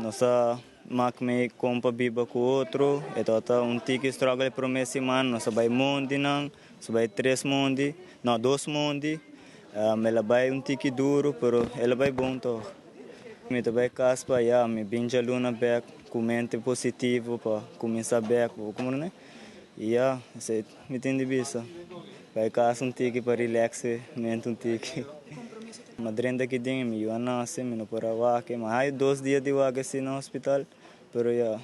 nossa me compa biba com outro, então um tique struggle para uma semana, nós vai mundi não, nós vai 3 mundi, não 2 mundi, ela vai tique duro, pero ela vai bom to. Me também caspa, me binja luna back, comente positivo para começar back, como né? Você me entende bisa. Vai casa tique para relax, mente tique. Madrinda que tem me eu nasce me no para waque mas aí 2 dias de waque assim no hospital pero é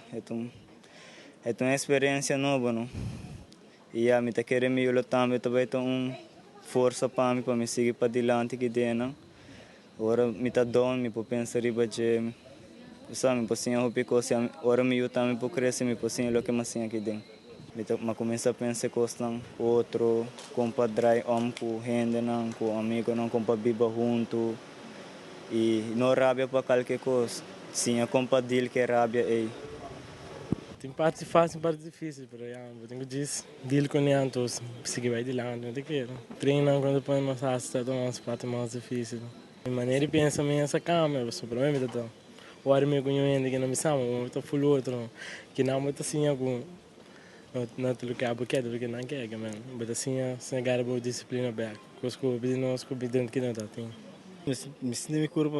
uma experiência nova não e me tá querendo me eu também também força para me seguir para dilante que tem não agora me tá down me por pensar riba de sabe me possível o pico se agora me eu também por crescer me possível o que mais aqui dentro me começa a pensar coisas outro compadre com gente não com amigo não com biba junto e não rabia para qualquer coisa. Sim, a compadilha que é rabia aí. Tem parte fácil e parte difícil, pero eu tenho que dizer, deal com ele, todos, seguir vai de lá, não tem que treinar quando põe uma sasta, então as partes mais difíceis. De maneira de pensar mesmo essa câmera, eu sou problema então. O ar me conhece que não me sabe, eu estou full outro, que não muito assim algum não tudo que é porque tudo que não quer, mas assim sem gara boa disciplina back. Cosco bidino cosco bidino que não tá tem. Me sinto me corpo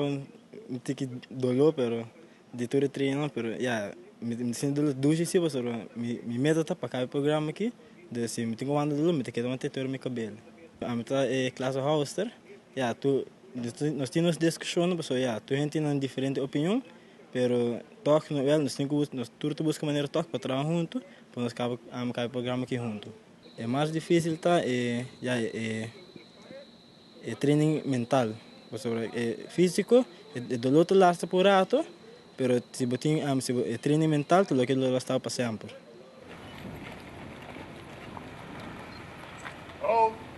me tem que dolor pero de todo treino pero me sinto dolor duas vezes mas me meta tá para cada programa aqui de se me tenho ando dolor me tem que dar uma tetor meu cabelo a mim tá classe hoster tu nós temos discussão mas tu gente tem diferente opinião pero toque no nós temos nós tudo busca maneira toque para trabalhar junto para nós cada programa aqui junto é mais difícil tá training mental. Sobre físico, el dolor te lasta por rato, pero si botin training mental, te lo que lo lasta para sempre. Oh.